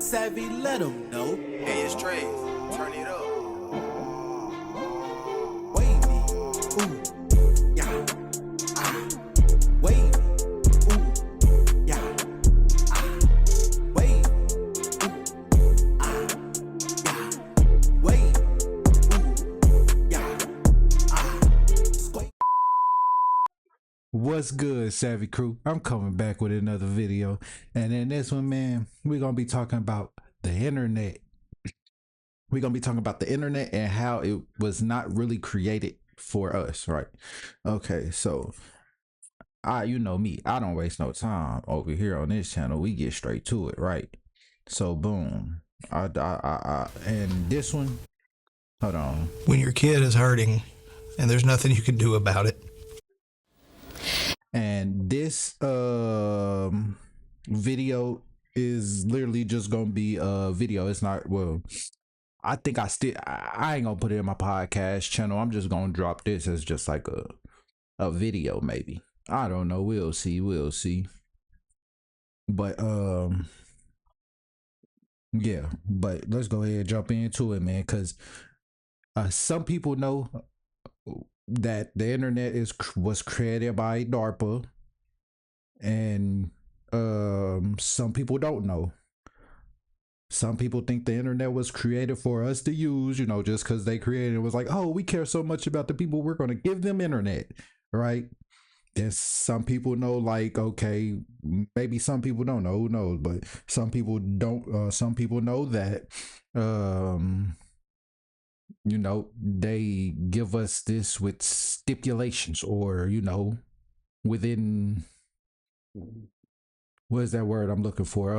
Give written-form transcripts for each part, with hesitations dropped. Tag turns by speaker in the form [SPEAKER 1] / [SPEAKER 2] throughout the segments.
[SPEAKER 1] Savvy, let them know.
[SPEAKER 2] Hey, it's Trey. Turn it up.
[SPEAKER 1] Wavy, ooh, yeah, ah. Wavy, ooh, yeah, ah. Wavy, ooh, ah, yeah. Wavy, ooh, yeah, ah. Squay.
[SPEAKER 3] What's good, Savvy Crew? I'm coming back with another video, and in this one, man, we're gonna be talking about the internet. We're gonna be talking about the internet and how it was not really created for us, right? Okay, so you know me, I don't waste no time over here on this channel. We get straight to it, right? So boom, and this one, hold on.
[SPEAKER 4] When your kid is hurting and there's nothing you can do about it.
[SPEAKER 3] And this video is literally just gonna be a video. It's not, well, I think I ain't gonna put it in my podcast channel. I'm just gonna drop this as just like a video, maybe. I don't know. We'll see. But yeah, but let's go ahead and jump into it, man, because some people know that the internet was created by DARPA, and some people don't know. Some people think the internet was created for us to use, you know, just because they created it was like, oh, we care so much about the people, we're going to give them internet, right? And some people know, like, okay, maybe some people don't know, who knows, but some people don't, some people know that you know, they give us this with stipulations, or, you know, within, what is that word I'm looking for?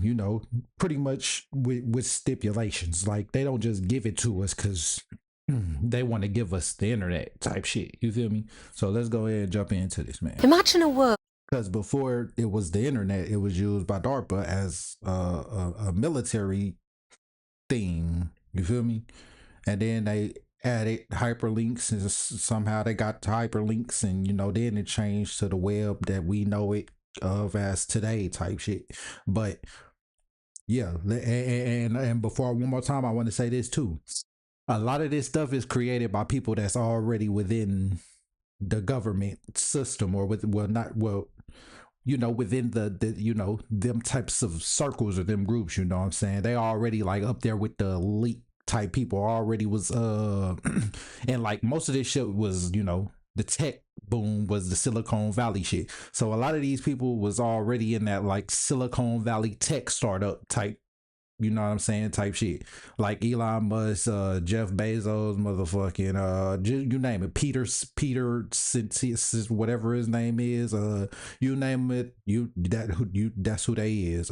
[SPEAKER 3] You know, pretty much with stipulations. Like, they don't just give it to us because they want to give us the internet type shit. You feel me? So let's go ahead and jump into this, man.
[SPEAKER 5] Imagine a world.
[SPEAKER 3] Because before it was the internet, it was used by DARPA as a military thing. You feel me? And then they added hyperlinks, and somehow they got to hyperlinks, and, you know, then it changed to the web that we know it of as today type shit. But yeah, and before, one more time, I want to say this too. A lot of this stuff is created by people that's already within the government system, or you know, within the you know, them types of circles or them groups, you know what I'm saying? They already like up there with the elite type people already was and like most of this shit was, you know, the tech boom was the Silicon Valley shit. So a lot of these people was already in that like Silicon Valley tech startup type, you know what I'm saying, type shit. Like Elon Musk, Jeff Bezos, motherfucking you name it, Peter whatever his name is, you name it, that's who they is.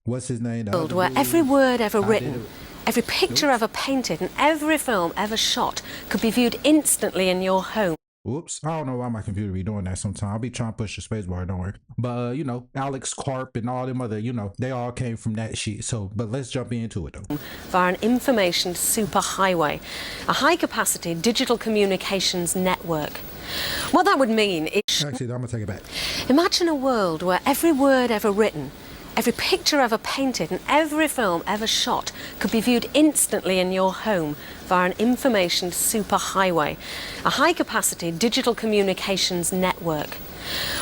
[SPEAKER 3] What's his name?
[SPEAKER 5] World where every word ever written, every picture ever painted, and every film ever shot could be viewed instantly in your home.
[SPEAKER 3] Whoops, I don't know why my computer be doing that sometimes. I'll be trying to push the space bar, don't worry. But you know, Alex Karp and all them other, you know, they all came from that shit. So, but let's jump into it though.
[SPEAKER 5] Via an information superhighway, a high-capacity digital communications network. What that would mean is...
[SPEAKER 3] Actually, I'm gonna take it back.
[SPEAKER 5] Imagine a world where every word ever written, every picture ever painted, and every film ever shot could be viewed instantly in your home via an information superhighway, a high-capacity digital communications network.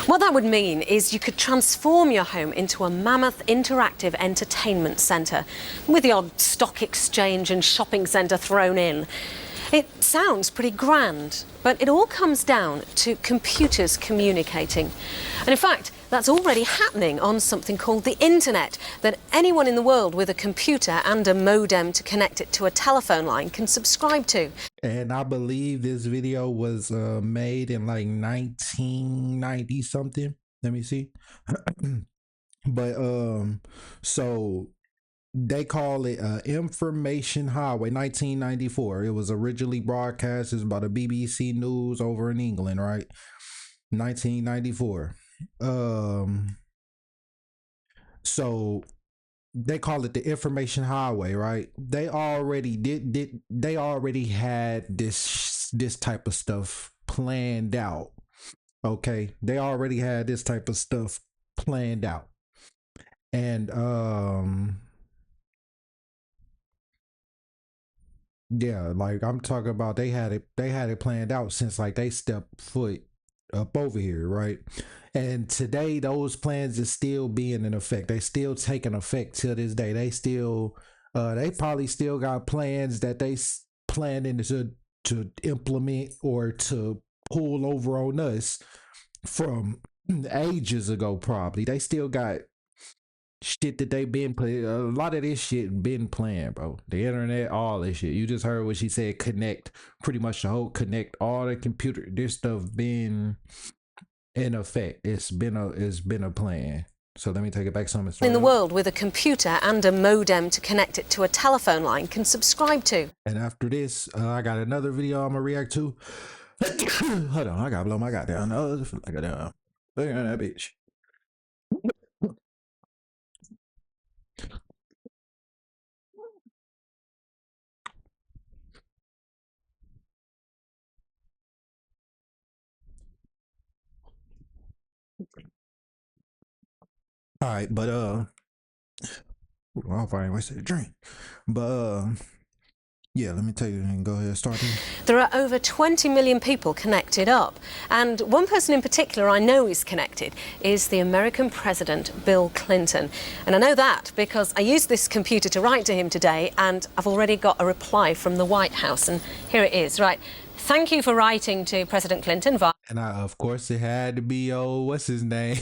[SPEAKER 5] What that would mean is you could transform your home into a mammoth interactive entertainment centre, with the odd stock exchange and shopping centre thrown in. It sounds pretty grand, but it all comes down to computers communicating. And in fact, that's already happening on something called the internet, that anyone in the world with a computer and a modem to connect it to a telephone line can subscribe to.
[SPEAKER 3] And I believe this video was made in like 1990 something. Let me see. But so they call it Information Highway, 1994. It was originally broadcast by the BBC News over in England, right? 1994. So they call it the Information Highway, right? They already they already had this type of stuff planned out. Okay, they already had this type of stuff planned out. And yeah, like I'm talking about they had it planned out since like they stepped foot up over here, right? And today those plans is still being in effect. They still taking effect till this day. They still they probably still got plans that they planning to implement or to pull over on us from ages ago. Probably they still got shit that they been playing. A lot of this shit been playing, bro. The internet, all this shit. You just heard what she said. Connect, pretty much the whole connect, all the computer. This stuff been in effect. It's been a plan. So let me take it back some.
[SPEAKER 5] In the world with a computer and a modem to connect it to a telephone line can subscribe to.
[SPEAKER 3] And after this, I got another video I'm gonna react to. Hold on, I gotta blow my goddamn nose. Like a damn. Look at that bitch. All right, but I'll probably wasted a drink. But yeah, let me tell you and go ahead and start here.
[SPEAKER 5] There are over 20 million people connected up. And one person in particular I know is connected is the American President, Bill Clinton. And I know that because I used this computer to write to him today and I've already got a reply from the White House. And here it is, right. Thank you for writing to President Clinton via...
[SPEAKER 3] And of course, it had to be, what's his name?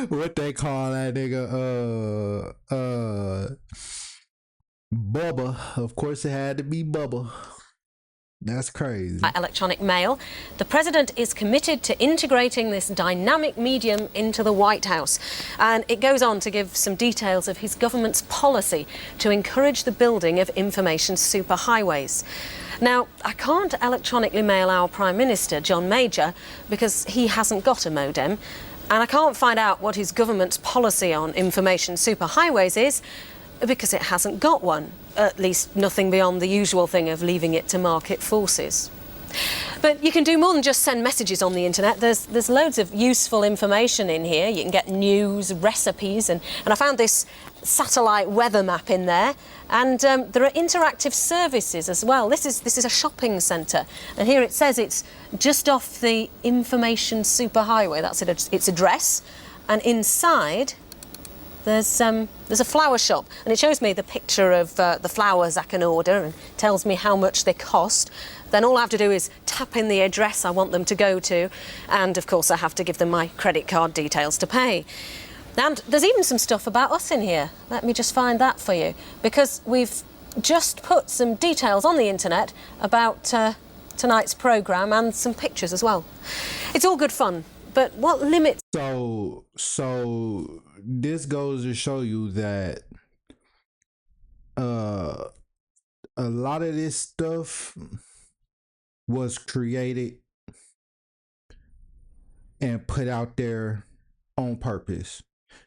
[SPEAKER 3] What they call that nigga? Bubba. Of course, it had to be Bubba. That's crazy.
[SPEAKER 5] Electronic mail. The president is committed to integrating this dynamic medium into the White House. And it goes on to give some details of his government's policy to encourage the building of information superhighways. Now, I can't electronically mail our Prime Minister, John Major, because he hasn't got a modem. And I can't find out what his government's policy on information superhighways is because it hasn't got one. At least nothing beyond the usual thing of leaving it to market forces. But you can do more than just send messages on the internet. There's loads of useful information in here. You can get news, recipes, and I found this satellite weather map in there. And there are interactive services as well. This is a shopping centre, and here it says it's just off the Information Superhighway. That's its address, and inside there's a flower shop, and it shows me the picture of the flowers I can order and tells me how much they cost. Then all I have to do is tap in the address I want them to go to, and of course I have to give them my credit card details to pay. And there's even some stuff about us in here. Let me just find that for you, because we've just put some details on the internet about tonight's programme and some pictures as well. It's all good fun, but what limits...
[SPEAKER 3] So this goes to show you that a lot of this stuff was created and put out there on purpose.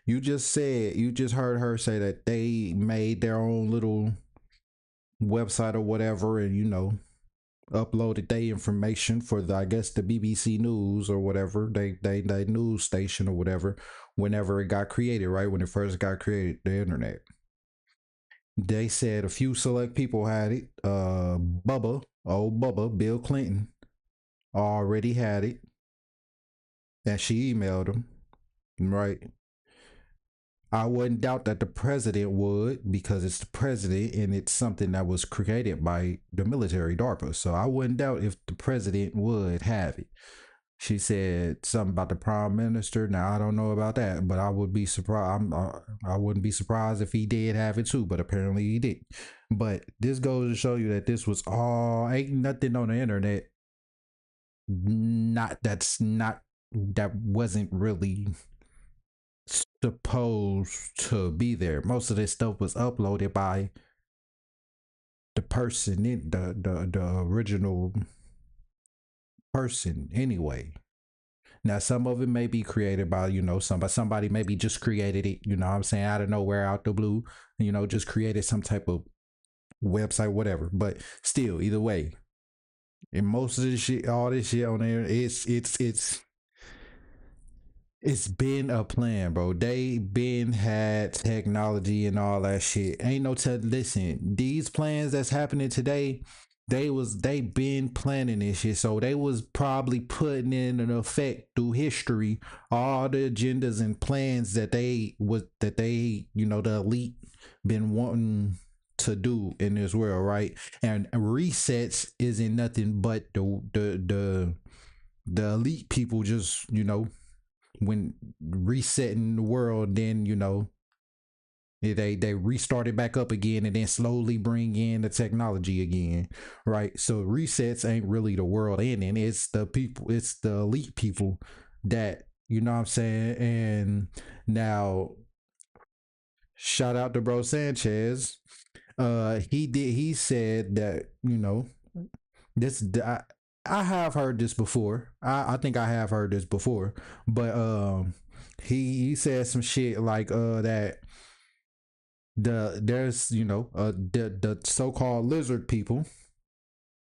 [SPEAKER 3] You just heard her say that they made their own little website or whatever, and uploaded their information for I guess the BBC News or whatever, they news station or whatever, whenever it got created, right? When it first got created, the internet. They said a few select people had it. Bubba, Bill Clinton, already had it. And she emailed him, right? I wouldn't doubt that the president would, because it's the president and it's something that was created by the military, DARPA. So I wouldn't doubt if the president would have it. She said something about the prime minister. Now, I don't know about that, but I would be surprised. I wouldn't be surprised if he did have it too, but apparently he did. But this goes to show you that this was all, ain't nothing on the internet. That wasn't really supposed to be there. Most of this stuff was uploaded by the person in the original person anyway. Now some of it may be created by somebody maybe just created it, what I'm saying, out of nowhere, out the blue, just created some type of website, whatever. But still, either way, and most of this shit, all this shit on there, it's It's been a plan, bro. They been had technology and all that shit. Ain't no listen, these plans that's happening today, they been planning this shit. So they was probably putting in an effect through history all the agendas and plans that they you know, the elite been wanting to do in this world, right? And resets isn't nothing but the elite people just, you know, when resetting the world, then, you know, they restart it back up again and then slowly bring in the technology again, right? So resets ain't really the world ending. It's the people, it's the elite people that, you know what I'm saying? And now, shout out to Bro Sanchez. He said that, you know, this I have heard this before. I think I have heard this before, but he said some shit like that there's, you know, the so-called lizard people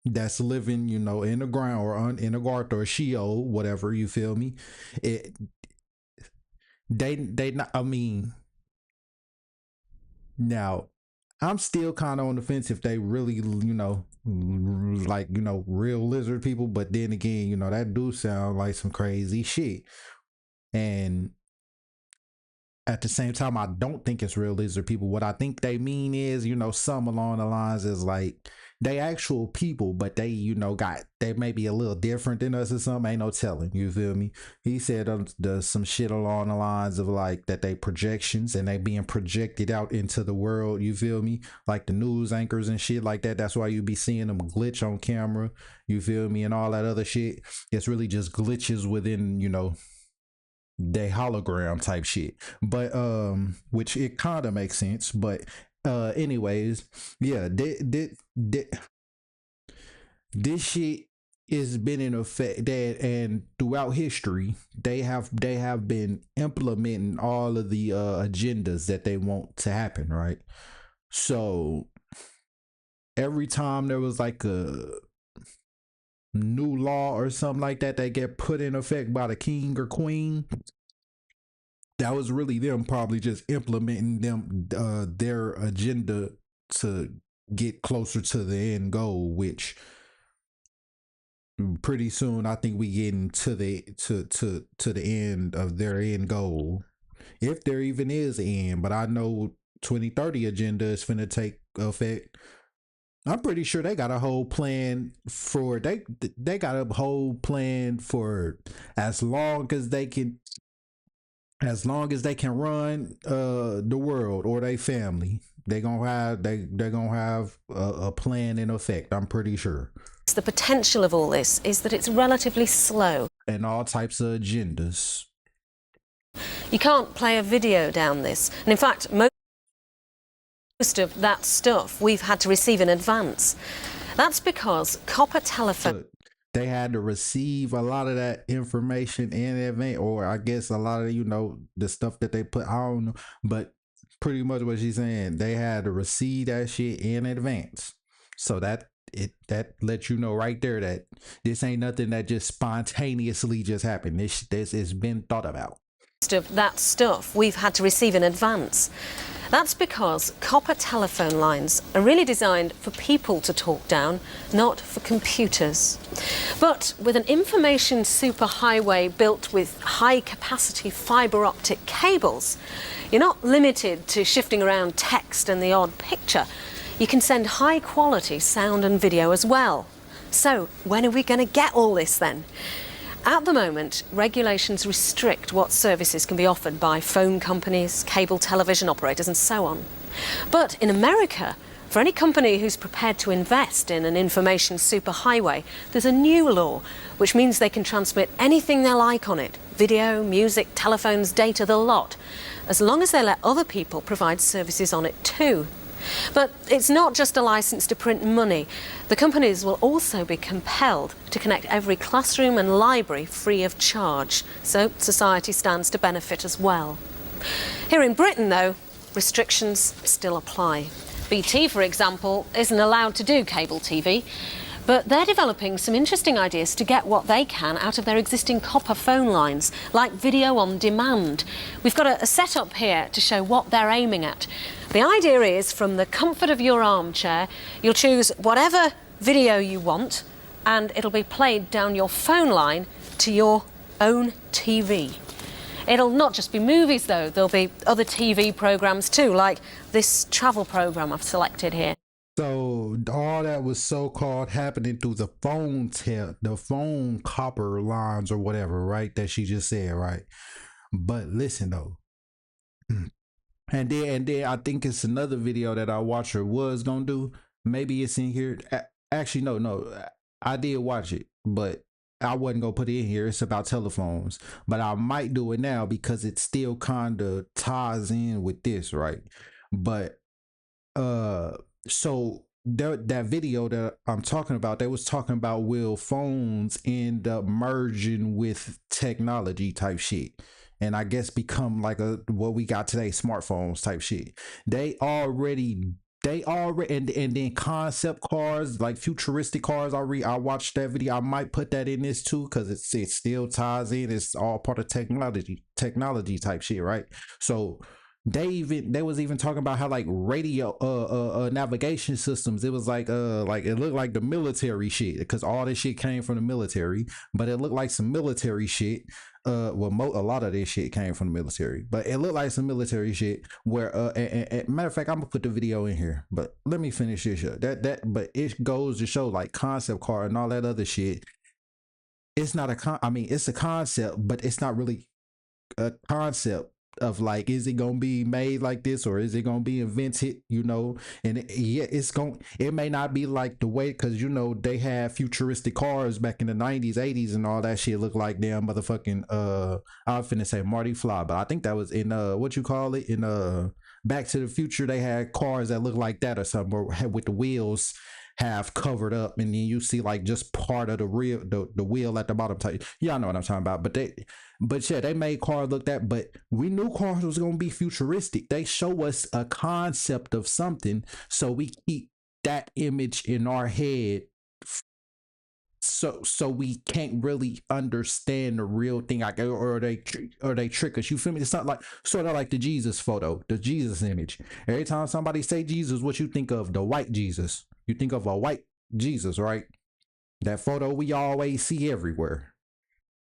[SPEAKER 3] that's living, you know, in the ground or in the garth or Sheol, whatever, you feel me? They not, I mean, now I'm still kind of on the fence if they really, you know, like, you know, real lizard people, but then again, you know, that do sound like some crazy shit. And at the same time, I don't think it's real lizard people. What I think they mean is, you know, some along the lines is like they actual people, but they, you know, they may be a little different than us or something. Ain't no telling. You feel me? He said some shit along the lines of like that they projections and they being projected out into the world. You feel me? Like the news anchors and shit like that. That's why you be seeing them glitch on camera. You feel me? And all that other shit. It's really just glitches within, you know, they hologram type shit, but which it kind of makes sense, but anyways, yeah, this shit has been in effect that, and throughout history they have been implementing all of the agendas that they want to happen, right? So every time there was like a new law or something like that get put in effect by the king or queen, that was really them probably just implementing them their agenda to get closer to the end goal, which pretty soon I think we getting to the end of their end goal, if there even is an end. But I know 2030 agenda is finna take effect. I'm pretty sure they got a whole plan for they got a whole plan for as long as they can run the world or their family. They're gonna have a plan in effect. I'm pretty sure.
[SPEAKER 5] The potential of all this is that it's relatively slow.
[SPEAKER 3] And all types of agendas.
[SPEAKER 5] You can't play a video down this, and in fact most of that stuff we've had to receive in advance. That's because copper telephone...
[SPEAKER 3] They had to receive a lot of that information in advance, or I guess a lot of, you know, the stuff that they put, I don't know, but pretty much what she's saying, they had to receive that shit in advance. So that lets you know right there that this ain't nothing that just spontaneously just happened. This has been thought about.
[SPEAKER 5] Of that stuff we've had to receive in advance. That's because copper telephone lines are really designed for people to talk down, not for computers. But with an information superhighway built with high-capacity fibre optic cables, you're not limited to shifting around text and the odd picture. You can send high-quality sound and video as well. So when are we going to get all this then? At the moment, regulations restrict what services can be offered by phone companies, cable television operators and so on. But in America, for any company who's prepared to invest in an information superhighway, there's a new law which means they can transmit anything they like on it, video, music, telephones, data, the lot, as long as they let other people provide services on it too. But it's not just a license to print money. The companies will also be compelled to connect every classroom and library free of charge, so society stands to benefit as well. Here in Britain, though, restrictions still apply. BT, for example, isn't allowed to do cable TV. But they're developing some interesting ideas to get what they can out of their existing copper phone lines, like video on demand. We've got a setup here to show what they're aiming at. The idea is, from the comfort of your armchair, you'll choose whatever video you want, and it'll be played down your phone line to your own TV. It'll not just be movies, though. There'll be other TV programmes too, like this travel programme I've selected here.
[SPEAKER 3] So all that was so-called happening through the phone copper lines or whatever, right? That she just said, right? But listen though, and then I think it's another video that I watched her was gonna do. Maybe it's in here. Actually, no, I did watch it, but I wasn't gonna put it in here. It's about telephones, but I might do it now because it still kind of ties in with this, right? But so that video that I'm talking about, they was talking about will phones end up merging with technology type shit, and I guess become like what we got today, smartphones type shit. They already and then concept cars, like futuristic cars. I watched that video. I might put that in this too because it still ties in. It's all part of technology type shit, right? So they was even talking about how like radio navigation systems, it was like it looked like the military shit because all this shit came from the military, but it looked like some military shit. A lot of this shit came from the military, but it looked like some military shit where and matter of fact, I'm gonna put the video in here, but let me finish this shit. But it goes to show like concept car and all that other shit. It's not it's a concept, but it's not really a concept of like, is it gonna be made like this or is it gonna be invented, you know? And it may not be like the way, because you know they had futuristic cars back in the 90s 80s and all that shit looked like damn motherfucking I was finna say Marty Fly, but I think that was in what you call it, in Back to the Future. They had cars that looked like that or something, or with the wheels have covered up, and then you see like just part of the real the wheel at the bottom type. Y'all know what I'm talking about. But yeah, they made cars look that, but we knew cars was gonna be futuristic. They show us a concept of something, so we keep that image in our head, so we can't really understand the real thing, like, or they trick us. You feel me? It's not like sort of like the Jesus photo, the Jesus image. Every time somebody say Jesus, what you think of? The white Jesus. You think of a white Jesus, right? That photo we always see everywhere.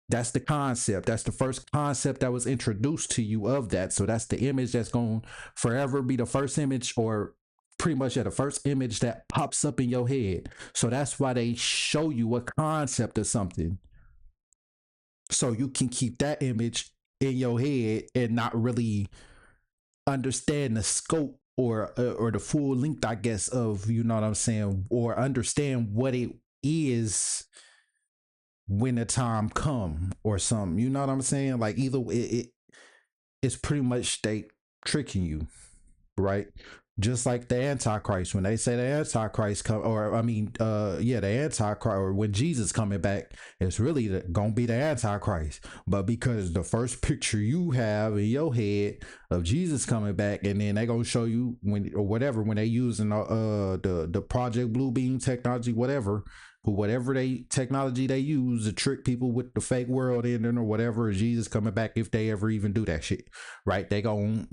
[SPEAKER 3] That's the concept. That's the first concept that was introduced to you of that. So that's the image that's going to forever be the first image, or pretty much the first image that pops up in your head. So that's why they show you a concept of something, so you can keep that image in your head and not really understand the scope or the full length, I guess, of, you know what I'm saying, or understand what it is when the time come or something. You know what I'm saying? Like either it's pretty much they tricking you, right? Just like the Antichrist, when they say the Antichrist come, or the Antichrist, or when Jesus coming back, it's really gonna be the Antichrist. But because the first picture you have in your head of Jesus coming back, and then they gonna show you when they using the Project Bluebeam technology, whatever technology they use to trick people with the fake world ending or whatever, Jesus coming back, if they ever even do that shit, right? They're gonna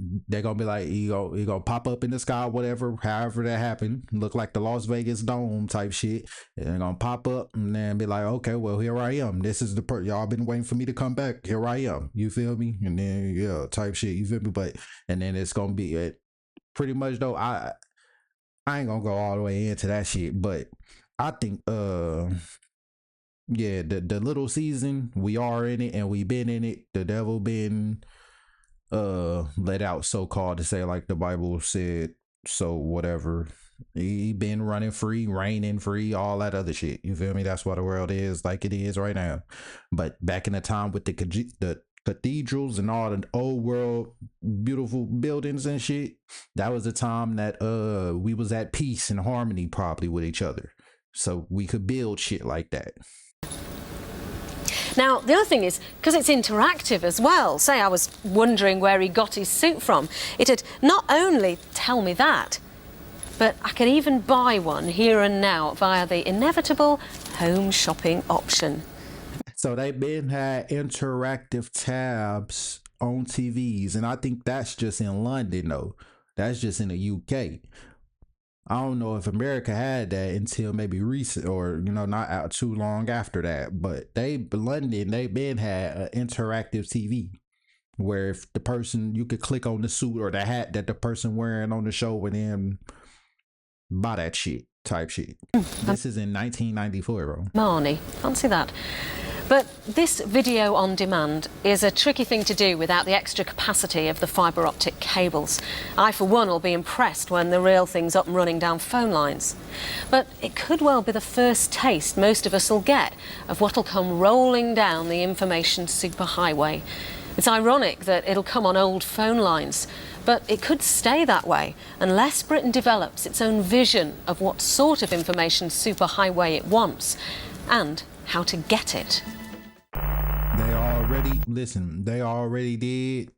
[SPEAKER 3] be like, he gonna pop up in the sky, whatever, however that happened, look like the Las Vegas dome type shit, and they're gonna pop up and then be like, okay, well, here I am, this is the y'all been waiting for me to come back, here I am, you feel me? And then type shit, you feel me? But and then it's gonna be it pretty much though. I ain't gonna go all the way into that shit, but I think the little season, we are in it and we been in it. The devil been let out, so called, to say like the Bible said, so whatever. He been running free, reigning free, all that other shit. You feel me? That's what the world is like it is right now. But back in the time with the cathedrals and all the old world beautiful buildings and shit, that was the time that we was at peace and harmony probably with each other. So we could build shit like that.
[SPEAKER 5] Now, the other thing is, because it's interactive as well, say I was wondering where he got his suit from, it'd not only tell me that, But I can even buy one here and now via the inevitable home shopping option.
[SPEAKER 3] So they been had interactive tabs on TVs, and I think that's just in London though. That's just in the UK. I don't know if America had that until maybe recent, or not out too long after that. But London, they been had an interactive TV where if the person, you could click on the suit or the hat that the person wearing on the show and then buy that shit type shit. This is in 1994, bro.
[SPEAKER 5] Marnie, fancy that. But this video on demand is a tricky thing to do without the extra capacity of the fibre optic cables. I, for one, will be impressed when the real thing's up and running down phone lines. But it could well be the first taste most of us will get of what'll come rolling down the information superhighway. It's ironic that it'll come on old phone lines, but it could stay that way unless Britain develops its own vision of what sort of information superhighway it wants and how to get it.
[SPEAKER 3] They already did,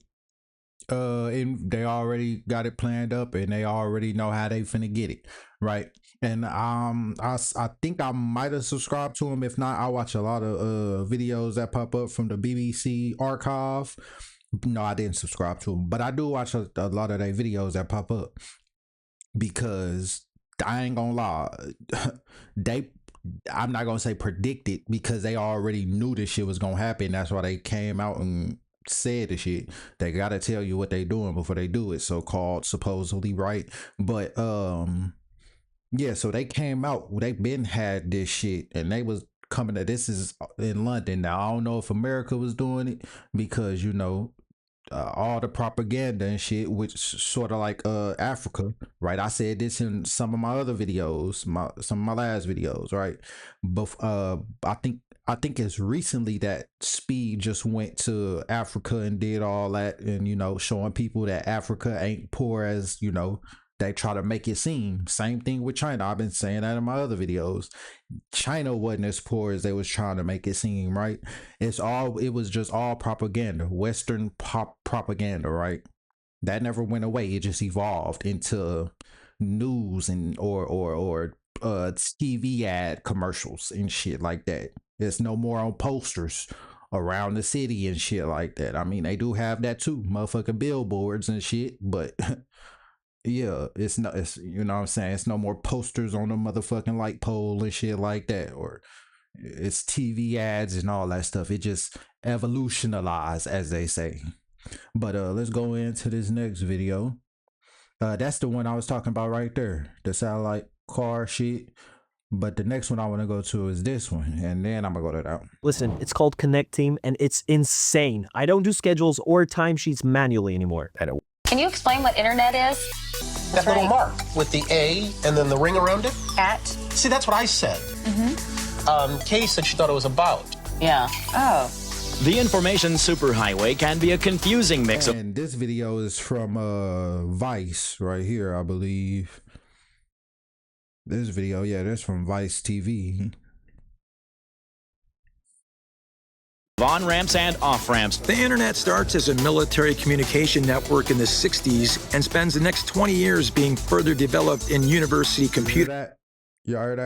[SPEAKER 3] and they already got it planned up, and they already know how they finna get it, right? And I think I might have subscribed to them. If not, I watch a lot of videos that pop up from the BBC archive. No, I didn't subscribe to them, but I do watch a lot of their videos that pop up, because I ain't gonna lie, I'm not gonna say predicted, because they already knew this shit was gonna happen. That's why they came out and said the shit. They gotta tell you what they doing before they do it, so-called, supposedly, right? But yeah, so they came out, they been had this shit, and they was coming to, this is in London. Now I don't know if America was doing it, because all the propaganda and shit, which sort of like Africa, right? I said this in some of my other videos, some of my last videos, right? But I think it's recently that Speed just went to Africa and did all that, and showing people that Africa ain't poor as they try to make it seem. Same thing with China. I've been saying that in my other videos. China wasn't as poor as they was trying to make it seem, right? It was just all propaganda, Western propaganda, right? That never went away. It just evolved into news and or TV ad commercials and shit like that. There's no more on posters around the city and shit like that. I mean, they do have that too, motherfucking billboards and shit, but yeah, it's what I'm saying, it's no more posters on the motherfucking light pole and shit like that, or it's TV ads and all that stuff. It just evolutionalized, as they say. But let's go into this next video. That's the one I was talking about right there, the satellite car shit. But the next one I want to go to is this one, and then I'm gonna go to that one.
[SPEAKER 6] Listen, it's called Connect Team, and it's insane. I don't do schedules or timesheets manually anymore.
[SPEAKER 7] Can you explain what internet is?
[SPEAKER 8] That little mark with the A and then the ring around it?
[SPEAKER 7] At?
[SPEAKER 8] See, that's what I said. Kay said she thought it was about.
[SPEAKER 7] Yeah. Oh.
[SPEAKER 9] The information superhighway can be a confusing mix of...
[SPEAKER 3] And this video is from Vice right here, I believe. This video, yeah, that's from Vice TV.
[SPEAKER 9] On-ramps and off-ramps.
[SPEAKER 10] The internet starts as a military communication network in the 60s and spends the next 20 years being further developed in university computer.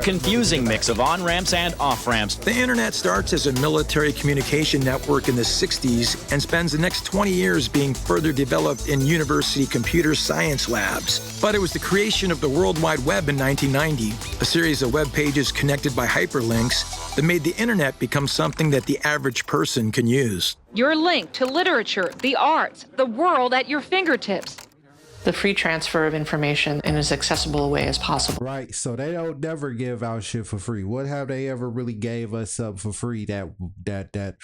[SPEAKER 9] Confusing mix of on-ramps and off-ramps.
[SPEAKER 10] The internet starts as a military communication network in the 60s and spends the next 20 years being further developed in university computer science labs. But it was the creation of the World Wide Web in 1990, a series of web pages connected by hyperlinks, that made the internet become something that the average person can use.
[SPEAKER 11] Your link to literature, the arts, the world at your fingertips.
[SPEAKER 12] The free transfer of information in as accessible a way as possible.
[SPEAKER 3] Right, so they don't never give out shit for free. What have they ever really gave us up for free that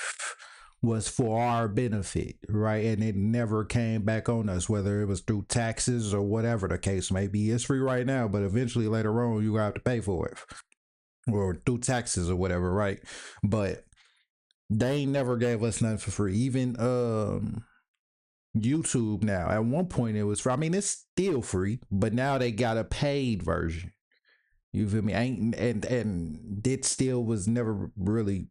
[SPEAKER 3] was for our benefit, right? And it never came back on us, whether it was through taxes or whatever the case may be. It's free right now, but eventually later on you have to pay for it, or through taxes or whatever, right? But they ain't never gave us nothing for free. Even YouTube now, at one point it was free. I mean, it's still free, but now they got a paid version. You feel me? And it still was never really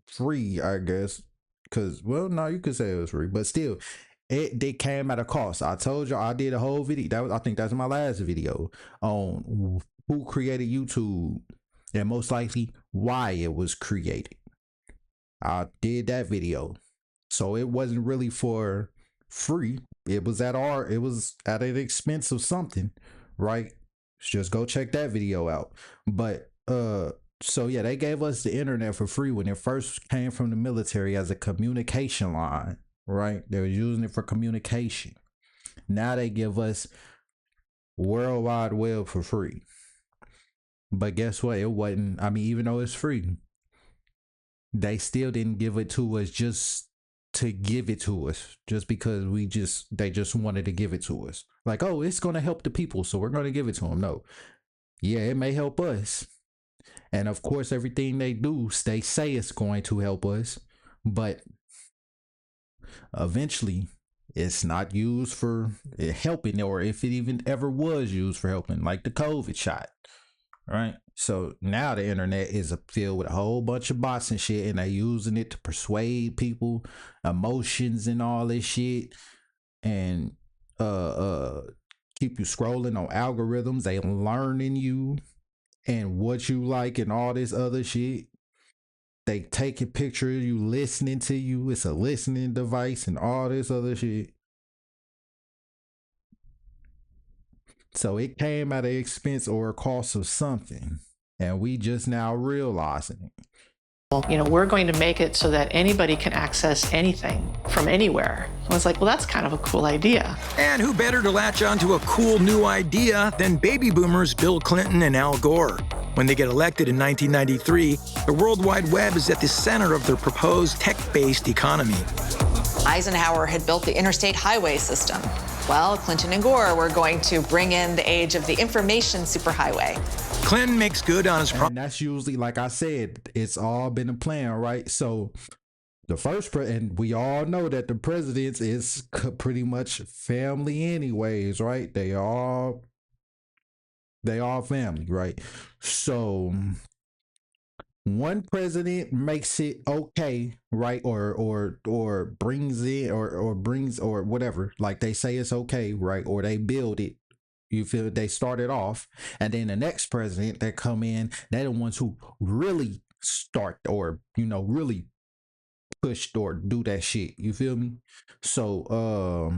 [SPEAKER 3] free, I guess. Cause, well, no, you could say it was free, but still, it came at a cost. I told you I did a whole video. I think that's my last video on who created YouTube and most likely why it was created. I did that video. So it wasn't really for free. It was at an expense of something, right? Just go check that video out. But so yeah, they gave us the internet for free when it first came from the military as a communication line, right? They were using it for communication. Now they give us World Wide Web for free. But guess what? It wasn't, I mean, even though it's free, they still didn't give it to us just to give it to us, just because they just wanted to give it to us. Like, oh, it's going to help the people, so we're going to give it to them. No. Yeah, it may help us. And of course, everything they do, they say it's going to help us, but eventually it's not used for helping, or if it even ever was used for helping, like the COVID shot, right? So now the internet is filled with a whole bunch of bots and shit, and they're using it to persuade people, emotions and all this shit, and keep you scrolling on algorithms. They learning you and what you like and all this other shit. They take a picture of you, listening to you. It's a listening device and all this other shit. So it came at an expense or a cost of something, and we just now realizing it.
[SPEAKER 12] You know, we're going to make it so that anybody can access anything from anywhere. I was like, well, that's kind of a cool idea.
[SPEAKER 10] And who better to latch onto a cool new idea than baby boomers Bill Clinton and Al Gore? When they get elected in 1993, the World Wide Web is at the center of their proposed tech-based economy.
[SPEAKER 7] Eisenhower had built the interstate highway system. Well, Clinton and Gore were going to bring in the age of the information superhighway.
[SPEAKER 10] Clinton makes good on his promise.
[SPEAKER 3] And that's usually, like I said, it's all been a plan, right? So the first and we all know that the presidents is pretty much family anyways, right? They all family, right? So one president makes it okay, right? Or brings it or brings or whatever, like they say it's okay, right? Or they build it. You feel they started off, and then the next president that come in, they're the ones who really start or, you know, really pushed or do that shit. You feel me? So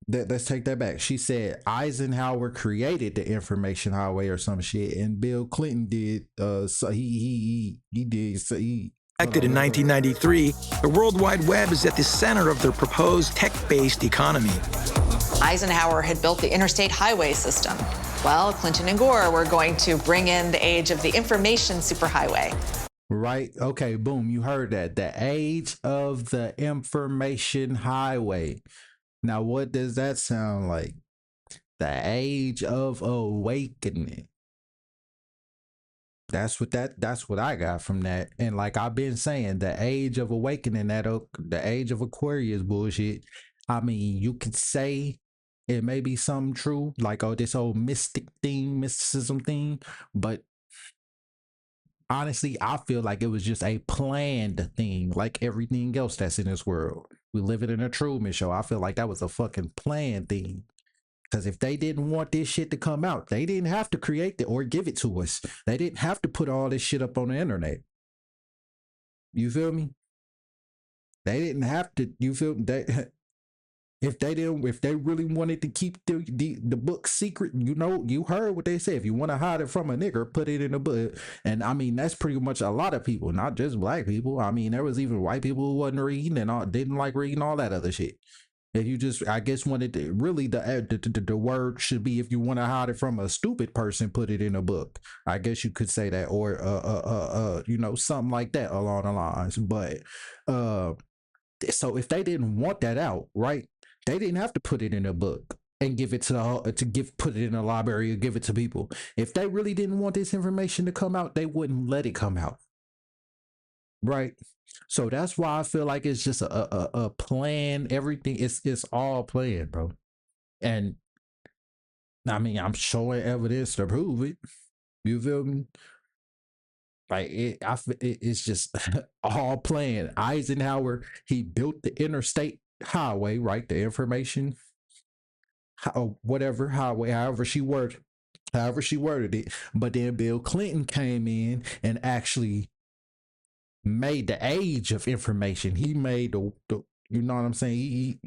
[SPEAKER 3] let's take that back. She said Eisenhower created the information highway or some shit, and Bill Clinton did. So he did. So he.
[SPEAKER 10] Elected in 1993, the World Wide Web is at the center of their proposed tech-based economy.
[SPEAKER 7] Eisenhower had built the interstate highway system. Well, Clinton and Gore were going to bring in the age of the information superhighway.
[SPEAKER 3] Right. Okay. Boom. You heard that. The age of the information highway. Now, what does that sound like? The age of awakening. That's what I got from that. And like I've been saying, the age of awakening, the age of Aquarius bullshit. I mean, you could say it may be something true, like, oh, this whole mysticism thing, but honestly, I feel like it was just a planned thing, like everything else that's in this world. We live in a Truman Show. I feel like that was a fucking planned thing. Because if they didn't want this shit to come out, they didn't have to create it or give it to us. They didn't have to put all this shit up on the internet. You feel me? They didn't have to. You feel that? If they really wanted to keep the book secret, you know, you heard what they said. If you want to hide it from a nigger, put it in a book. And I mean, that's pretty much a lot of people, not just black people. I mean, there was even white people who wasn't reading and didn't like reading all that other shit. If you just, I guess, wanted to really, the word should be, if you want to hide it from a stupid person, put it in a book. I guess you could say that, or you know, something like that along the lines. But so if they didn't want that out, right? They didn't have to put it in a book and give it put it in a library or give it to people. If they really didn't want this information to come out, they wouldn't let it come out. Right. So that's why I feel like it's just a plan. Everything it's all planned, bro. And I mean, I'm showing evidence to prove it. You feel me? Like it's just all planned. Eisenhower, he built the interstate highway, right? The information, whatever highway, however she worded it. But then Bill Clinton came in and actually made the age of information. He made the you know what I'm saying?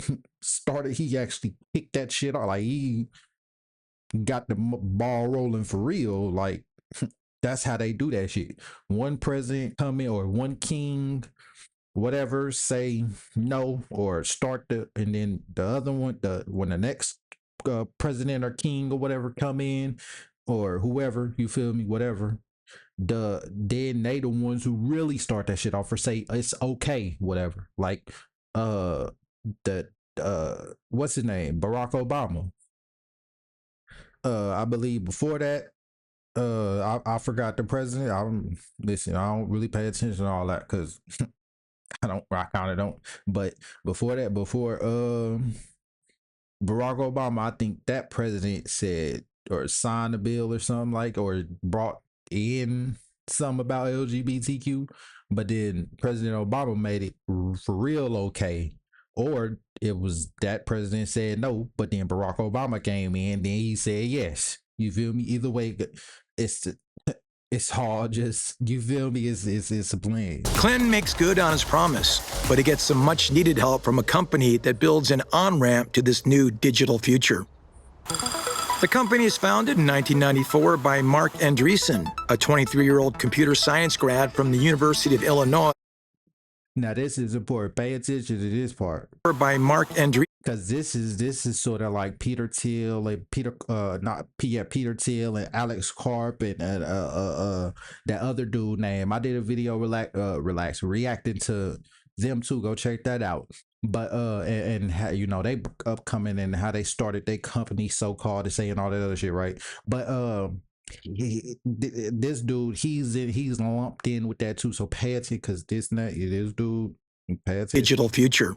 [SPEAKER 3] He actually kicked that shit off. Like, he got the ball rolling for real. Like, that's how they do that shit. One president come in, or one king, whatever, say no or start and then the other one, when the next president or king or whatever come in, or whoever, you feel me, whatever, then they the ones who really start that shit off, or say it's okay, whatever. Like what's his name, Barack Obama. I believe before that, I forgot the president. I don't really pay attention to all that, because I kind of don't. But before Barack Obama, I think that president said or signed a bill or something, like, or brought in something about LGBTQ. But then President Obama made it for real okay. Or it was that president said no, but then Barack Obama came in, then he said yes. You feel me? Either way, it's hard. Just, you feel me? It's a blend.
[SPEAKER 10] Clinton makes good on his promise, but he gets some much needed help from a company that builds an on-ramp to this new digital future. The company is founded in 1994 by Mark Andreessen, a 23-year-old computer science grad from the University of Illinois.
[SPEAKER 3] Now this is important. Pay attention to this part.
[SPEAKER 10] By Mark Andreessen.
[SPEAKER 3] Because this is sort of like Peter Thiel and Peter Thiel and Alex Karp and that other dude name. I did a video reacting to them too. Go check that out. But and how, you know, they upcoming and how they started their company, so-called, and saying all that other shit, right? But this dude, he's lumped in with that too. So pay attention, because this dude, pay attention.
[SPEAKER 10] Digital future.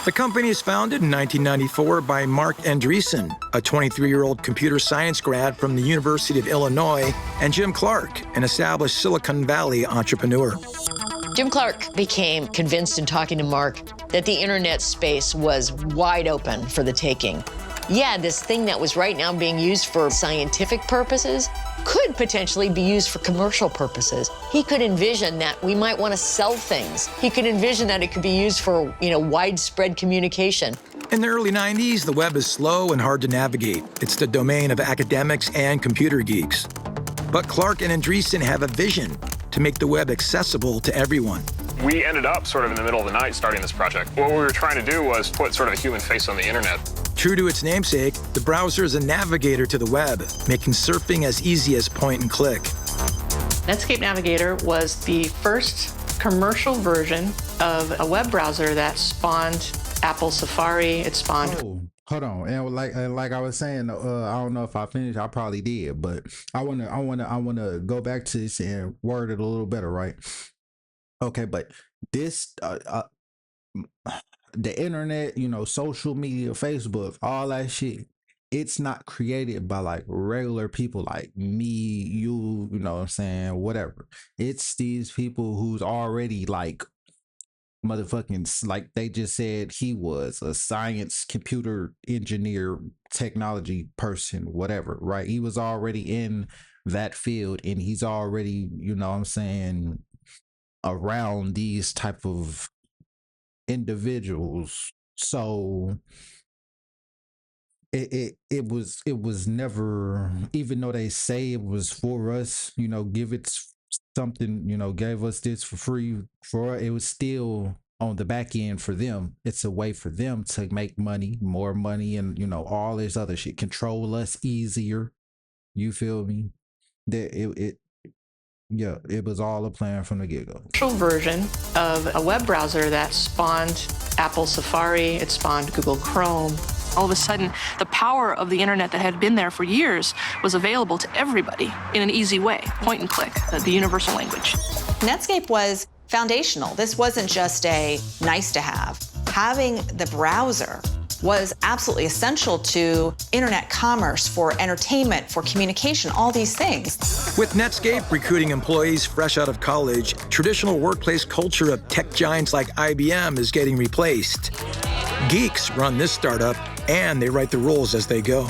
[SPEAKER 10] The company is founded in 1994 by Mark Andreessen, a 23-year-old computer science grad from the University of Illinois, and Jim Clark, an established Silicon Valley entrepreneur.
[SPEAKER 13] Jim Clark became convinced in talking to Mark that the internet space was wide open for the taking. Yeah, this thing that was right now being used for scientific purposes could potentially be used for commercial purposes. He could envision that we might want to sell things. He could envision that it could be used for, widespread communication.
[SPEAKER 10] In the early 90s, the web is slow and hard to navigate. It's the domain of academics and computer geeks. But Clark and Andreessen have a vision to make the web accessible to everyone.
[SPEAKER 14] We ended up sort of in the middle of the night starting this project. What we were trying to do was put sort of a human face on the internet.
[SPEAKER 10] True to its namesake, the browser is a navigator to the web, making surfing as easy as point and click.
[SPEAKER 12] Netscape Navigator was the first commercial version of a web browser that spawned Apple Safari. It spawned.
[SPEAKER 3] Oh, hold on, and like I was saying, I don't know if I finished. I probably did, but I wanna go back to this and word it a little better, right? Okay, but this the internet, social media, Facebook, all that shit, it's not created by like regular people like me, you know what I'm saying, whatever. It's these people who's already like motherfucking, like they just said he was a science, computer engineer, technology person, whatever, right? He was already in that field, and he's already, you know what I'm saying, around these type of individuals. So it was never, even though they say it was for us, give it something, gave us this for free, it was still on the back end for them. It's a way for them to make money, more money, and all this other shit, control us easier. You feel me? That it was all a plan from the get-go.
[SPEAKER 12] Version of a web browser that spawned Apple Safari, it spawned Google Chrome. All of a sudden, the power of the internet that had been there for years was available to everybody in an easy way, point and click, the universal language.
[SPEAKER 7] Netscape was foundational. This wasn't just a nice to have. Having the browser was absolutely essential to internet commerce, for entertainment, for communication, all these things.
[SPEAKER 10] With Netscape recruiting employees fresh out of college, traditional workplace culture of tech giants like IBM is getting replaced. Geeks run this startup, and they write the rules as they go.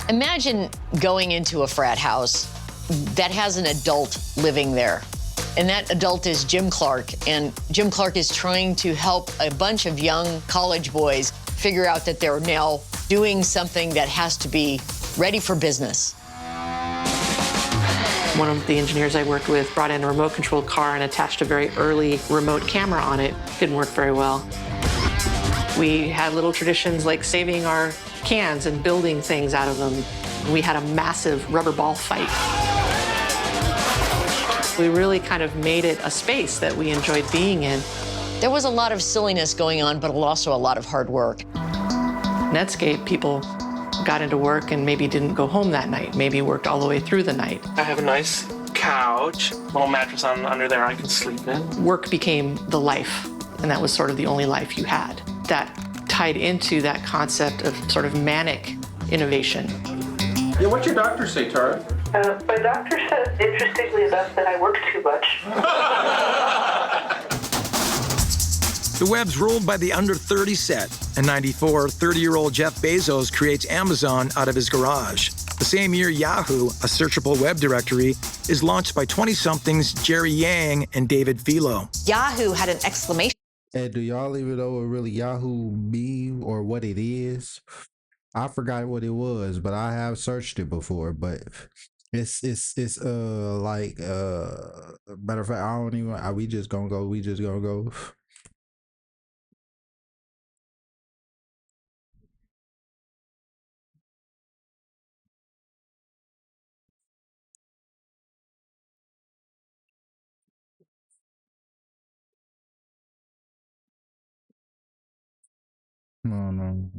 [SPEAKER 13] Imagine going into a frat house that has an adult living there. And that adult is Jim Clark. And Jim Clark is trying to help a bunch of young college boys figure out that they're now doing something that has to be ready for business.
[SPEAKER 12] One of the engineers I worked with brought in a remote-controlled car and attached a very early remote camera on it. Didn't work very well. We had little traditions like saving our cans and building things out of them. We had a massive rubber ball fight. We really kind of made it a space that we enjoyed being in.
[SPEAKER 13] There was a lot of silliness going on, but also a lot of hard work.
[SPEAKER 12] Netscape, people got into work and maybe didn't go home that night, maybe worked all the way through the night.
[SPEAKER 15] I have a nice couch, little mattress under there I can sleep in.
[SPEAKER 12] Work became the life, and that was sort of the only life you had. That tied into that concept of sort of manic innovation.
[SPEAKER 15] Yeah, what's your doctor say, Tara?
[SPEAKER 16] My doctor says, interestingly enough, that I work too much.
[SPEAKER 10] The web's ruled by the under-30 set. In '94, 30-year-old Jeff Bezos creates Amazon out of his garage. The same year, Yahoo, a searchable web directory, is launched by 20-somethings Jerry Yang and David Filo.
[SPEAKER 7] Yahoo had an exclamation.
[SPEAKER 3] And do y'all even know what really Yahoo be or what it is? I forgot what it was, but I have searched it before. But it's like matter of fact, I don't even. We just gonna go. No.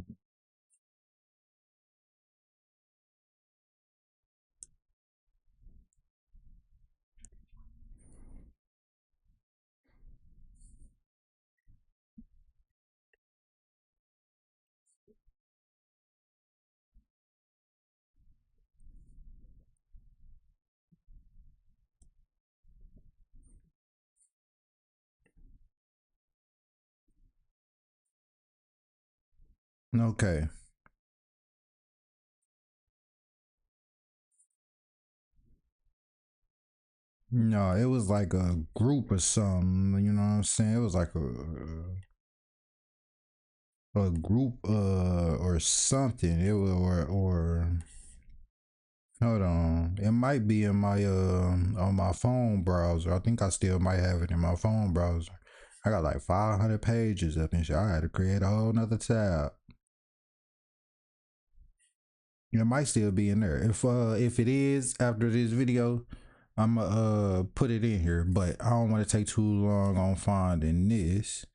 [SPEAKER 3] Okay. No, it was like a group or something, you know what I'm saying? It was like a group or something. It was or hold on. It might be in my on my phone browser. I think I still might have it in my phone browser. I got like 500 pages up and shit. I had to create a whole nother tab. It might still be in there. If it is after this video, I'm put it in here, but I don't want to take too long on finding this.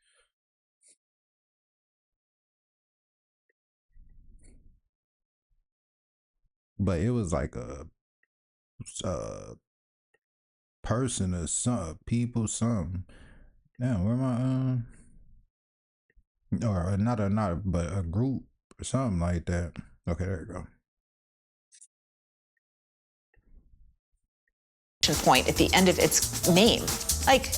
[SPEAKER 3] But it was like a person or some people, something. Damn, where my or not but a group or something like that. Okay, there you go.
[SPEAKER 7] Point at the end of its name. Like,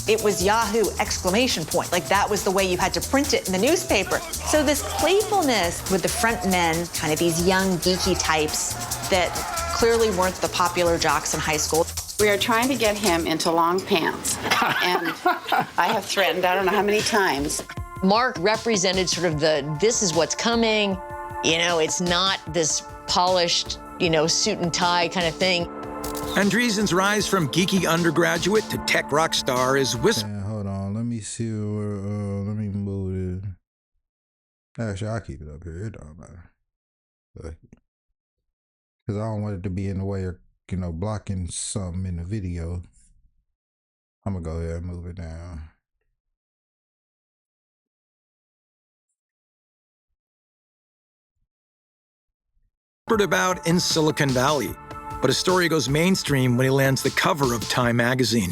[SPEAKER 7] it was Yahoo exclamation point. Like, that was the way you had to print it in the newspaper. So this playfulness with the front men, kind of these young geeky types that clearly weren't the popular jocks in high school.
[SPEAKER 17] We are trying to get him into long pants. And I have threatened, I don't know how many times.
[SPEAKER 13] Mark represented sort of this is what's coming. You know, it's not this polished, suit and tie kind of thing.
[SPEAKER 10] Andreessen's rise from geeky undergraduate to tech rock star is
[SPEAKER 3] Hold on, let me see where, let me move it. Actually, I'll keep it up here. It don't matter. Because I don't want it to be in the way of, blocking something in the video. I'm going to go ahead and move it down.
[SPEAKER 10] about in Silicon Valley. But his story goes mainstream when he lands the cover of Time magazine.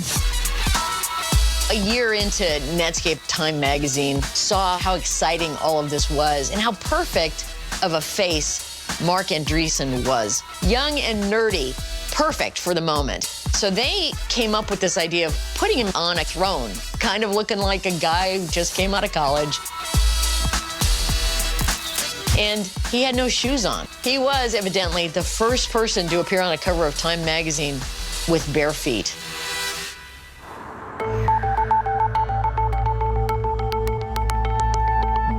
[SPEAKER 13] a year into Netscape Time magazine, saw how exciting all of this was and how perfect of a face Mark Andreessen was. Young and nerdy, perfect for the moment. So they came up with this idea of putting him on a throne, kind of looking like a guy who just came out of college. And he had no shoes on. He was evidently the first person to appear on a cover of Time magazine with bare feet.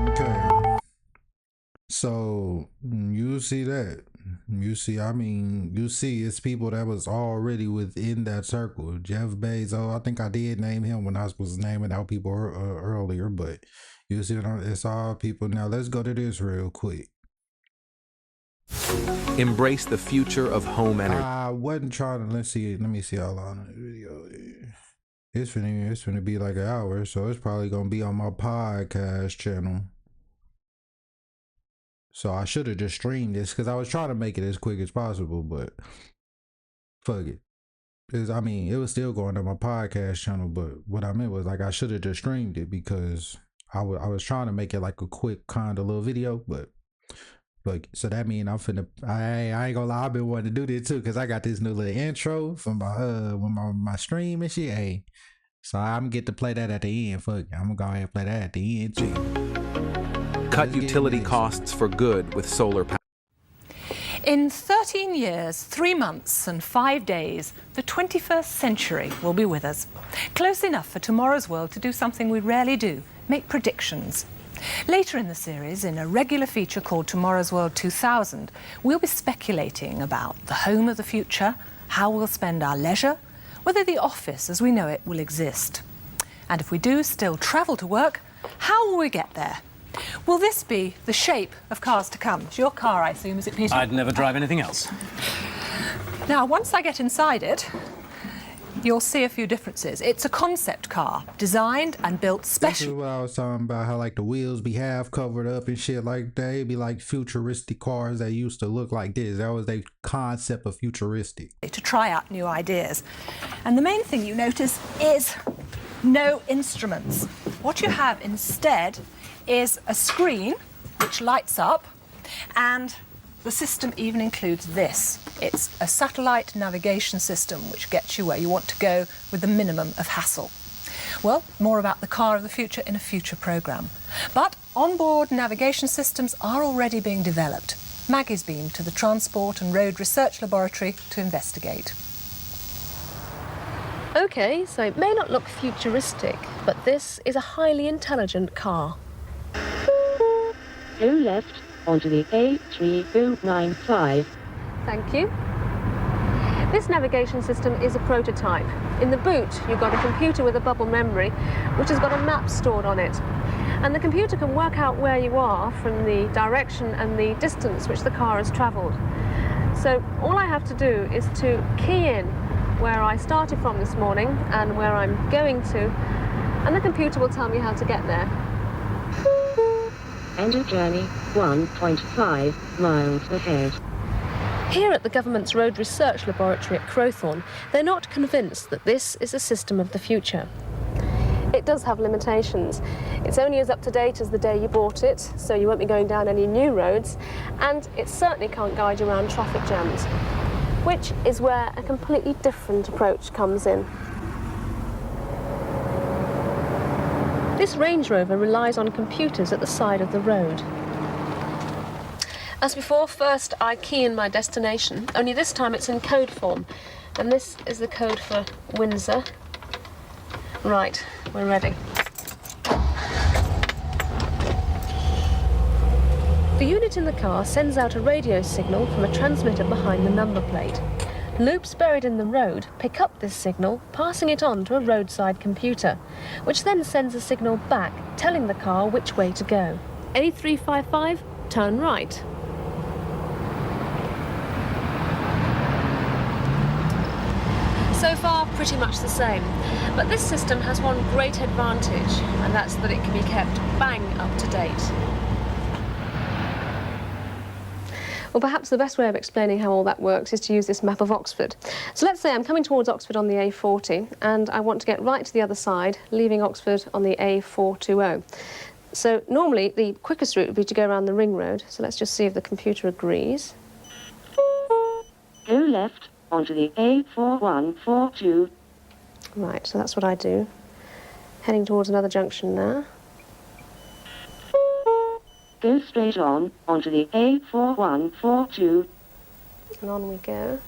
[SPEAKER 3] Okay. So you see that. You see it's people that was already within that circle. Jeff Bezos, I think I did name him when I was naming out people earlier, but you see, it's all people. Now let's go to this real quick.
[SPEAKER 18] Embrace the future of home energy.
[SPEAKER 3] I wasn't trying to, let me see how long the video is. It's finna be like an hour, so it's probably gonna be on my podcast channel. So I should have just streamed this because I was trying to make it as quick as possible, but fuck it. It was still going to my podcast channel, but what I meant was like I should have just streamed it because I was trying to make it like a quick kind of little video, but like, so that means I ain't gonna lie, I've been wanting to do this too because I got this new little intro from my stream and shit. Hey, so I'm get to play that at the end. Fuck, I'm gonna go ahead and play that at the end too.
[SPEAKER 18] Cut utility costs for good with solar power.
[SPEAKER 19] In 13 years, 3 months and 5 days, the 21st century will be with us. Close enough for tomorrow's world to do something we rarely do, make predictions. Later in the series, in a regular feature called Tomorrow's World 2000, we'll be speculating about the home of the future, how we'll spend our leisure, whether the office as we know it will exist. And if we do still travel to work, how will we get there? Will this be the shape of cars to come? It's your car, I assume, is it, Peter?
[SPEAKER 20] I'd never drive anything else.
[SPEAKER 19] Now, once I get inside it, you'll see a few differences. It's a concept car, designed and built specially.
[SPEAKER 3] This is what I was talking about, how like the wheels be half covered up and shit like that. It'd be like futuristic cars that used to look like this. That was their concept of futuristic.
[SPEAKER 19] To try out new ideas. And the main thing you notice is no instruments. What you have instead is a screen which lights up, and the system even includes this. It's a satellite navigation system which gets you where you want to go with the minimum of hassle. Well, more about the car of the future in a future programme. But onboard navigation systems are already being developed. Maggie's been to the Transport and Road Research Laboratory to investigate.
[SPEAKER 5] OK, so it may not look futuristic, but this is a highly intelligent car.
[SPEAKER 21] Go left onto the A3095.
[SPEAKER 5] Thank you. This navigation system is a prototype. In the boot, you've got a computer with a bubble memory, which has got a map stored on it. And the computer can work out where you are from the direction and the distance which the car has travelled. So all I have to do is to key in where I started from this morning and where I'm going to, and the computer will tell me how to get there.
[SPEAKER 21] End of journey 1.5 miles ahead.
[SPEAKER 5] Here at the government's Road Research Laboratory at Crowthorne, they're not convinced that this is a system of the future. It does have limitations. It's only as up-to-date as the day you bought it, so you won't be going down any new roads, and it certainly can't guide you around traffic jams, which is where a completely different approach comes in. This Range Rover relies on computers at the side of the road. As before, first I key in my destination, only this time it's in code form. And this is the code for Windsor. Right, we're ready. The unit in the car sends out a radio signal from a transmitter behind the number plate. Loops buried in the road pick up this signal, passing it on to a roadside computer, which then sends a signal back, telling the car which way to go. A355, turn right. So far, pretty much the same. But this system has one great advantage, and that's that it can be kept bang up to date. Well, perhaps the best way of explaining how all that works is to use this map of Oxford. So let's say I'm coming towards Oxford on the A40 and I want to get right to the other side, leaving Oxford on the A420. So normally the quickest route would be to go around the ring road. So let's just see if the computer agrees.
[SPEAKER 21] Go left onto the A4142.
[SPEAKER 5] Right, so that's what I do. Heading towards another junction now.
[SPEAKER 21] Go straight on onto the A4142.
[SPEAKER 5] And on we go.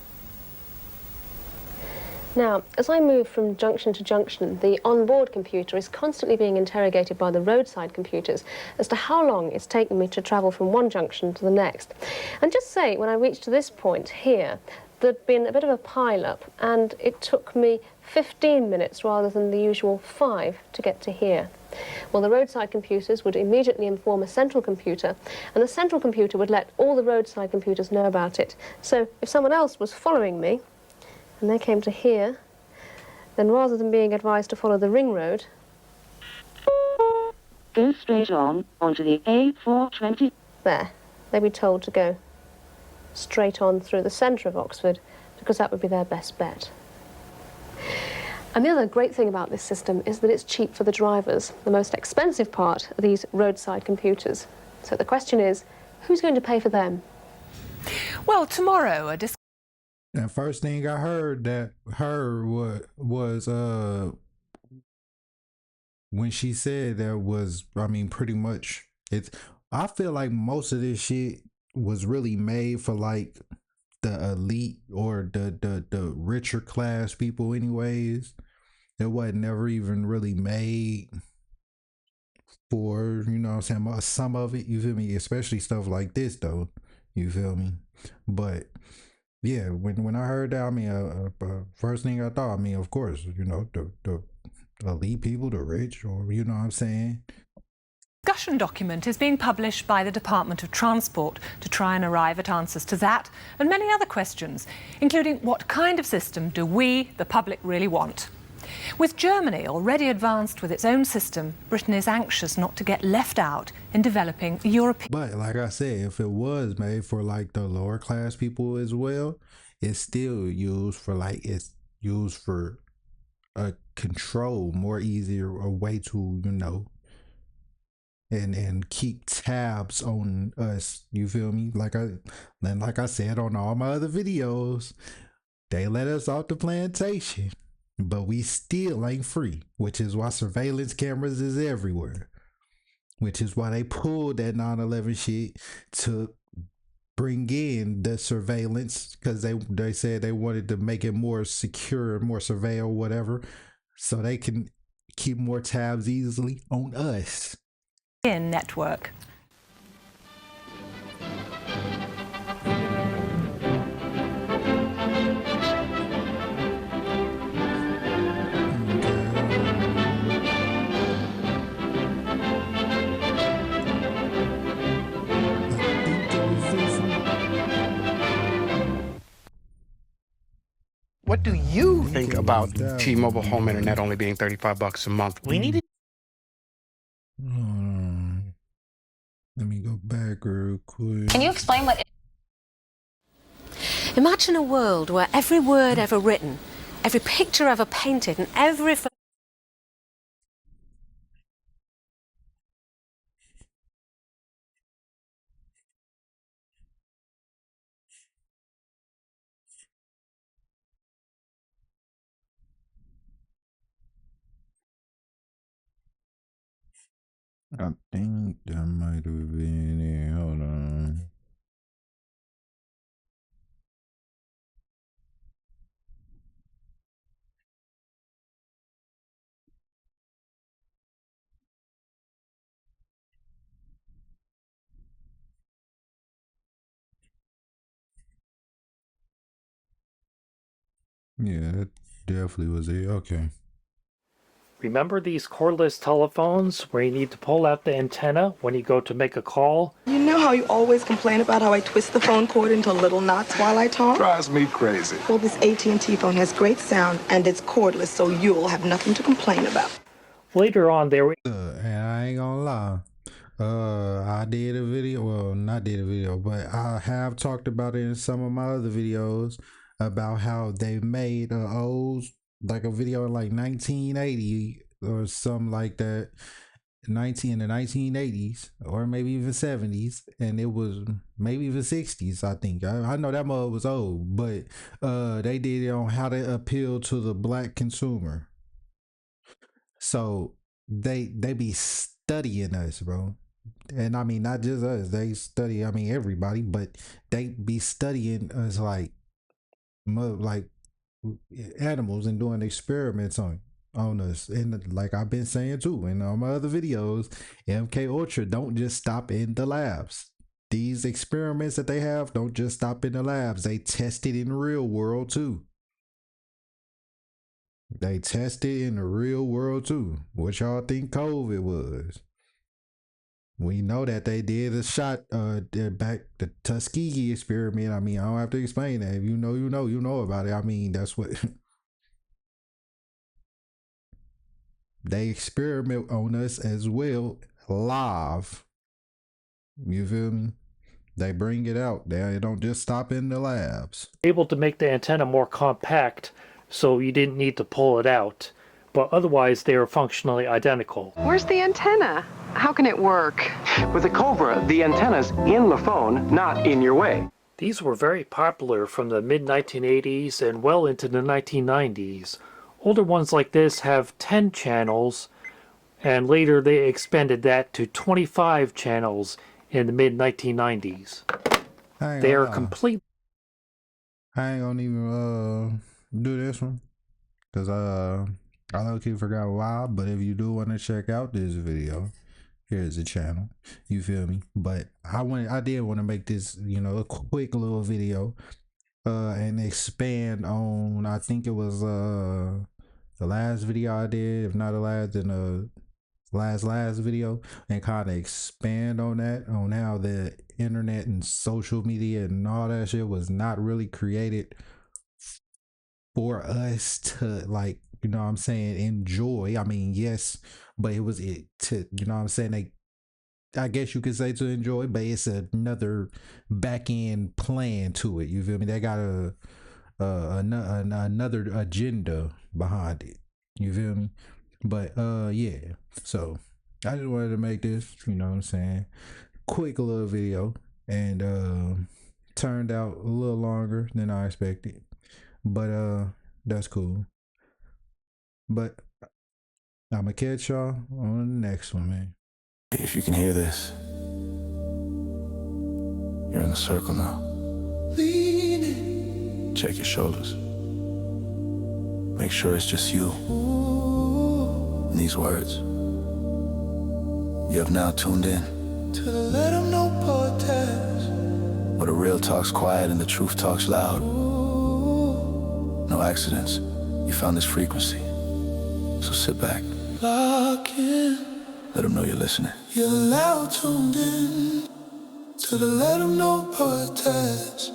[SPEAKER 5] Now, as I move from junction to junction, the onboard computer is constantly being interrogated by the roadside computers as to how long it's taken me to travel from one junction to the next. And just say, when I reached this point here, there'd been a bit of a pile-up, and it took me 15 minutes rather than the usual 5 to get to here. Well, the roadside computers would immediately inform a central computer, and the central computer would let all the roadside computers know about it. So if someone else was following me, and they came to here, then rather than being advised to follow the ring road,
[SPEAKER 21] go straight on onto the A420.
[SPEAKER 5] There, they'd be told to go straight on through the centre of Oxford, because that would be their best bet. And the other great thing about this system is that it's cheap for the drivers. The most expensive part are these roadside computers. So the question is, who's going to pay for them?
[SPEAKER 19] Well, tomorrow a discussion.
[SPEAKER 3] The first thing I heard was when she said that was, I mean, pretty much it's. I feel like most of this shit was really made for like the elite or the richer class people anyways. It wasn't never even really made for, you know what I'm saying, some of it, you feel me, especially stuff like this though, you feel me. But yeah, when I heard that, I mean, first thing I thought, I mean, of course, you know, the elite people, the rich, or you know what I'm saying.
[SPEAKER 19] Discussion document is being published by the Department of Transport to try and arrive at answers to that and many other questions, including what kind of system do we, the public, really want? With Germany already advanced with its own system, Britain is anxious not to get left out in developing European.
[SPEAKER 3] But like I said, if it was made for like the lower class people as well, it's still used for a control, more easier, a way to, you know, and keep tabs on us, you feel me? Like I said on all my other videos, they let us off the plantation, but we still ain't free, which is why surveillance cameras is everywhere, which is why they pulled that 9/11 shit to bring in the surveillance, because they said they wanted to make it more secure, more surveil, whatever, so they can keep more tabs easily on us.
[SPEAKER 19] Network.
[SPEAKER 20] What do you think about T-Mobile Home Internet only being $35 a month? We need it.
[SPEAKER 3] Let me go back real quick.
[SPEAKER 5] Can you explain what... Imagine a world where every word ever written, every picture ever painted, and every...
[SPEAKER 3] I think that might have been it. Hold on. Yeah, that definitely was it. Okay.
[SPEAKER 22] Remember these cordless telephones where you need to pull out the antenna when you go to make a call?
[SPEAKER 23] You know how you always complain about how I twist the phone cord into little knots while I talk?
[SPEAKER 24] Drives me crazy.
[SPEAKER 23] Well, this AT&T phone has great sound and it's cordless, so you'll have nothing to complain about.
[SPEAKER 22] Later on, there were...
[SPEAKER 3] And I ain't gonna lie. I did a video. Well, not did a video, but I have talked about it in some of my other videos about how they made like a video in like 1980 or something like that, in the 1980s or maybe even 70s, and it was maybe even 60s. I think I know that mother was old, but they did it on how to appeal to the black consumer. So they be studying us, bro. And I mean, not just us, they study, I mean, everybody, but they be studying us like animals and doing experiments on us. And like I've been saying too in all my other videos, MK Ultra don't just stop in the labs. These experiments that they have don't just stop in the labs. They test it in the real world too. They test it in the real world too. What y'all think COVID was? We know that they did a shot back the Tuskegee experiment. I mean, I don't have to explain that. If you know about it. I mean, that's what they experiment on us as well, live. You feel me? They bring it out. They don't just stop in the labs.
[SPEAKER 22] Able to make the antenna more compact so you didn't need to pull it out, but otherwise they are functionally identical.
[SPEAKER 1] Where's the antenna? How can it work?
[SPEAKER 2] With the Cobra, the antenna's in the phone, not in your way.
[SPEAKER 22] These were very popular from the mid-1980s and well into the 1990s. Older ones like this have 10 channels, and later they expanded that to 25 channels in the mid-1990s. They are complete.
[SPEAKER 3] I ain't gonna even do this one, because I low-key forgot why, but if you do want to check out this video, here's the channel. You feel me? But I did want to make this, a quick little video and expand on, I think it was the last video I did, if not the last, then the last video, and kind of expand on that, on how the internet and social media and all that shit was not really created for us to, like, you know what I'm saying, enjoy. I mean, yes, but it was it to, you know what I'm saying, I guess you could say to enjoy, but it's another back end plan to it. You feel me? They got another agenda behind it. You feel me? But yeah. So I just wanted to make this, you know what I'm saying, quick little video, and turned out a little longer than I expected. But that's cool. But I'ma catch y'all on the next one, man.
[SPEAKER 4] If you can hear this, you're in the circle now. Check your shoulders. Make sure it's just you and these words. You have now tuned in to the Let 'Em Know podcast, where the real talk's quiet and the truth talks loud. No accidents. You found this frequency. So sit back. Lock in. Let them know you're listening. You're loud tuned in to the Let 'Em Know podcast.